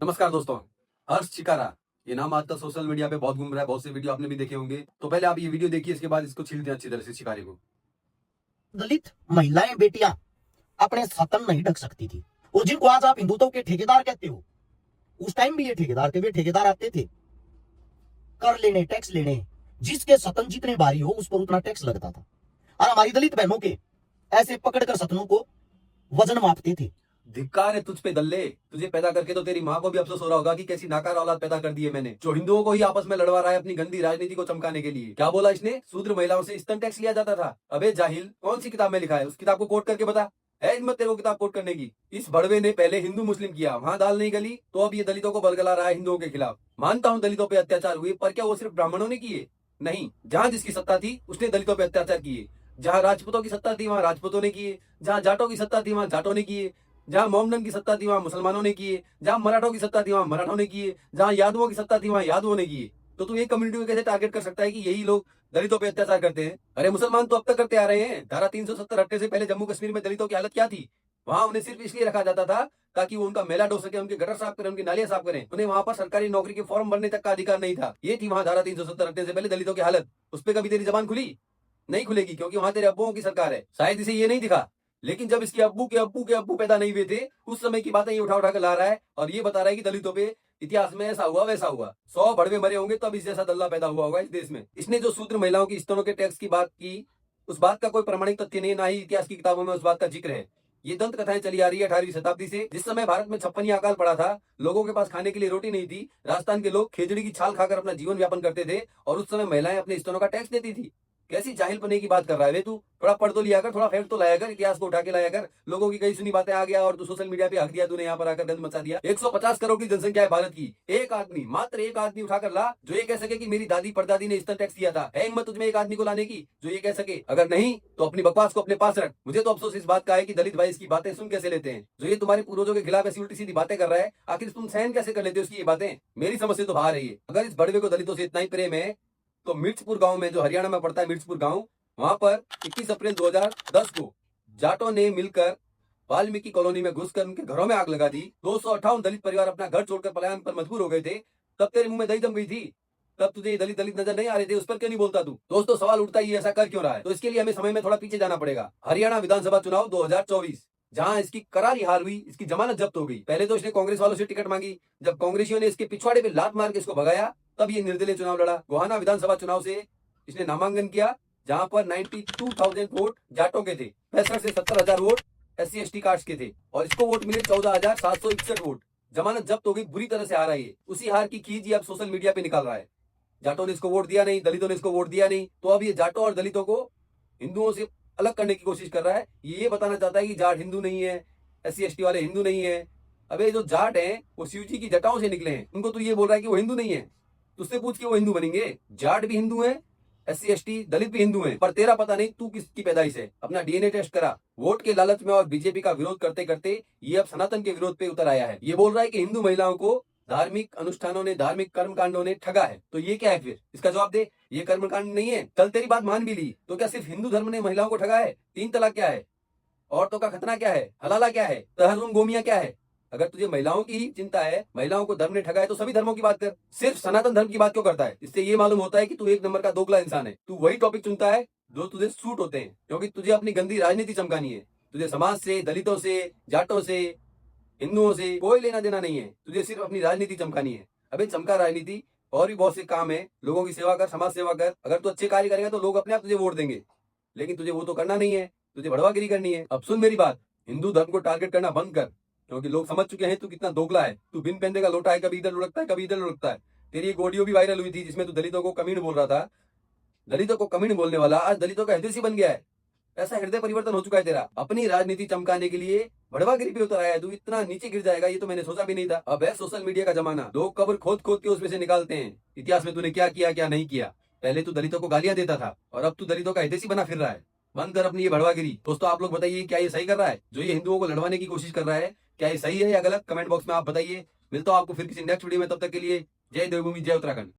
नमस्कार दोस्तों। हर्ष चिकारा ये नाम आजकल सोशल मीडिया पे बहुत घूम रहा है। बहुत से वीडियो आपने भी देखे होंगे। तो पहले आप ये वीडियो देखिए, इसके बाद इसको छीलते हैं अच्छी तरह से चिकारे को। दलित महिलाएं बेटियां अपने सतन नहीं ढक सकती थी। और जिनको आज आप हिंदुत्व के ठेकेदार कहते हो, उस टाइम भी ये ठेकेदार थे। वे ठेकेदार आते थे कर लेने, टैक्स लेने। जिसके सतन जितने भारी हो उस पर उतना टैक्स लगता था। और हमारी दलित बहनों के ऐसे पकड़कर सतनों को वजन मापते थे। धिक्कार है तुझ पे दल्ले। तुझे पैदा करके तो तेरी माँ को भी अफसोस हो रहा होगा कि कैसी नाकार औलाद पैदा कर दी है मैंने, जो हिंदुओं को ही आपस में लड़वा रहा है अपनी गंदी राजनीति को चमकाने के लिए। क्या बोला इसने? शूद्र महिलाओं से स्तन टैक्स लिया जाता था। अबे जाहिल, कौन सी किताब में लिखा है? उस किताब को कोट करके बता। है हिम्मत तेरे को किताब कोट करने की? इस बड़वे ने पहले हिंदू मुस्लिम किया, वहां दाल नहीं गली, तो अब ये दलितों को बलगला रहा है हिंदुओं के खिलाफ। मानता हूँ दलितों पे अत्याचार हुए, पर क्या वो सिर्फ ब्राह्मणों ने किए? नहीं, जहां जिसकी सत्ता थी उसने दलितों पे अत्याचार किए। जहां राजपूतों की सत्ता थी वहां राजपूतों ने किए, जहां जाटों की सत्ता थी वहां जाटों ने किए, जहां मोमडन की सत्ता थी वहां मुसलमानों ने किए, जहां मराठों की सत्ता थी वहां मराठों ने किए, जहां यादवों की सत्ता थी वहां यादवों ने किए। तो तू एक कम्युनिटी को कैसे टारगेट कर सकता है कि यही लोग दलितों पे अत्याचार करते हैं? अरे मुसलमान तो अब तक करते आ रहे हैं। धारा 370 हटने से पहले जम्मू कश्मीर में दलितों की हालत क्या थी? वहां उन्हें सिर्फ इसलिए रखा जाता था ताकि वो उनका मेला ढो सके, उनके गटर साफ करें, उनकी नालियां साफ करें। उन्हें वहां पर सरकारी नौकरी के फॉर्म भरने तक का अधिकार नहीं था। ये थी वहां धारा 370 हटने से पहले दलितों की हालत। उस पर कभी तेरी जबान खुली? नहीं खुलेगी, क्योंकि वहां तेरे अब्बुओं की सरकार है। शायद इसे ये नहीं दिखा, लेकिन जब इसके अब्बू के अब्बू के अब्बू पैदा नहीं हुए थे, उस समय की बातें ये उठा उठा कर ला रहा है और ये बता रहा है कि दलितों पे इतिहास में ऐसा हुआ वैसा हुआ। 100 बड़वे मरे होंगे तब इस जैसा दल्ला पैदा हुआ होगा इस देश में। इसने जो शूद्र महिलाओं की स्तनों के टैक्स की बात की, उस बात का कोई प्रमाणिक तथ्य नहीं, ना ही इतिहास की किताबों में उस बात का जिक्र है। ये दंत कथाएं चली आ रही है 18वीं शताब्दी से। जिस समय भारत में छप्पनिया अकाल पड़ा था, लोगों के पास खाने के लिए रोटी नहीं थी, राजस्थान के लोग खेजड़ी की छाल खाकर अपना जीवन यापन करते थे, और उस समय महिलाएं अपने स्तनों का टैक्स देती थी। कैसी जाहिल पने की बात कर रहा है वे तू? थोड़ा पढ़ तो लिया कर, थोड़ा फैक्ट तो लाया कर, इतिहास को उठा के लाया कर। लोगों की कई सुनी बातें आ गया और तू सोशल मीडिया पे हक दिया, तूने यहाँ पर आकर गंद मचा दिया। 150 करोड़ की जनसंख्या है भारत की। एक आदमी, मात्र एक आदमी उठाकर ला जो ये कह सके कि मेरी दादी परदादी ने स्तन टैक्स दिया था। है हिम्मत तुझमें एक आदमी को लाने की जो ये कह सके? अगर नहीं तो अपनी बकवास को अपने पास रख। मुझे तो अफसोस इस बात का है कि दलित भाई इसकी बातें सुन कैसे लेते हैं। जो ये तुम्हारे पूर्वजों के खिलाफ ऐसी उल्टी सीधी बातें कर रहा है, आखिर तुम सहन कैसे कर लेते हो उसकी ये बातें? मेरी समझ से तो बाहर है ये। अगर इस बड़वे को दलितों से इतना ही प्रेम है तो मिर्चपुर गांव में, जो हरियाणा में पड़ता है, मिर्चपुर गांव, वहां पर 21 अप्रैल 2010 को जाटों ने मिलकर वाल्मीकि कॉलोनी में घुसकर उनके घरों में आग लगा दी। 258 दलित परिवार अपना घर छोड़कर पलायन पर मजबूर हो गए थे। तब तेरे मुंह में दही जम गई थी? तब तुझे ये दलित दलित नजर नहीं आ रहे थे? उस पर क्यों नहीं बोलता तू? दोस्तों, सवाल उठता ही ऐसा कर क्यों रहा है? तो इसके लिए हमें समय में थोड़ा पीछे जाना पड़ेगा। हरियाणा विधानसभा चुनाव 2024, जहां इसकी करारी हार हुई, इसकी जमानत जब्त हो गई। पहले तो इसने कांग्रेस वालों से टिकट मांगी। जब कांग्रेसियों ने इसके पिछवाड़े पे लात मार के इसको भगाया, तब ये निर्दलीय चुनाव लड़ा। गोहाना विधानसभा चुनाव से इसने नामांकन किया, जहां पर 92,000 वोट जाटों के थे, 65 से 70,000 वोट SC ST कास्ट के थे, और इसको वोट मिले 14,761 वोट। जमानत जब्त हो गई, बुरी तरह से हारा ये। उसी हार की खींच ये अब सोशल मीडिया पे निकाल रहा है। जाटों ने इसको वोट दिया नहीं, दलितों ने इसको वोट दिया नहीं, तो अब ये जाटों और दलितों को हिंदुओं से अलग करने की कोशिश कर रहा है। ये बताना चाहता है कि जाट हिंदू नहीं है, SC ST वाले हिंदू नहीं है। अबे जो जाट हैं वो शिव जी की जटाओं से निकले हैं, उनको तो ये बोल रहा है कि वो हिंदू नहीं है। तुझसे पूछ के वो हिंदू बनेंगे? जाट भी हिंदू है, SC ST दलित भी हिंदू हैं, पर तेरा पता नहीं तू किसकी पैदाइश है। अपना DNA टेस्ट करा। वोट के लालच में और बीजेपी का विरोध करते करते ये अब सनातन के विरोध पे उतर आया है। ये बोल रहा है कि हिंदू महिलाओं को धार्मिक अनुष्ठानों ने, धार्मिक कर्मकांडों ने ठगा है। तो ये क्या है फिर? इसका जवाब दे। ये कर्मकांड नहीं है? चल तेरी बात मान भी ली, तो क्या सिर्फ हिंदू धर्म ने महिलाओं को ठगा है? 3 तलाक क्या है? औरतों का खतना क्या है? हलाला क्या है? तहरुम गोमिया क्या है? अगर तुझे महिलाओं की ही चिंता है, महिलाओं को धर्म ने ठगा है, तो सभी धर्मों की बात कर। सिर्फ सनातन धर्म की बात क्यों करता है? इससे ये मालूम होता है कि तू एक नंबर का दोगला इंसान है। तू वही टॉपिक चुनता है जो तुझे सूट होते हैं, क्योंकि तुझे अपनी गंदी राजनीति चमकानी है। तुझे समाज से, दलितों से, जाटों से, हिंदुओं से कोई लेना देना नहीं है। तुझे सिर्फ अपनी राजनीति चमकानी है। अबे चमका राजनीति, और भी बहुत से काम है। लोगों की सेवा कर, समाज सेवा कर। अगर तू अच्छे कार्य करेगा तो लोग अपने आप तुझे वोट देंगे, लेकिन तुझे वो तो करना नहीं है। तुझे भड़वागिरी करनी है। अब सुन मेरी बात, हिंदू धर्म को टारगेट करना बंद कर, क्योंकि लोग समझ चुके हैं तू कितना दोगला है। तू बिन पहनने का लोटा है, कभी इधर लुढ़कता है, कभी इधर लुढ़कता है। तेरी एक ऑडियो भी वायरल हुई थी जिसमें तू दलितों को कमीन बोल रहा था। दलितों को कमीन बोलने वाला आज दलितों का हितैषी बन गया है। ऐसा हृदय परिवर्तन हो चुका है तेरा। अपनी राजनीति चमकाने के लिए भड़वागिरी पे उतर आया है। तू इतना नीचे गिर जाएगा ये तो मैंने सोचा भी नहीं था। अब है सोशल मीडिया का जमाना, लोग कब्र खोद खोद के उसमें से निकालते हैं इतिहास में तूने क्या किया क्या नहीं किया। पहले तू दलितों को गालियां देता था और अब तू दलितों का हितैषी बना फिर रहा है। बंद कर अपनी ये भड़वागिरी। दोस्तों, आप लोग बताइए, क्या ये सही कर रहा है? जो ये हिंदुओं को लड़वाने की कोशिश कर रहा है, क्या ये सही है या गलत? कमेंट बॉक्स में आप बताइए। मिलता हूं आपको फिर किसी नेक्स्ट वीडियो में। तब तक के लिए जय देवभूमि, जय उत्तराखंड।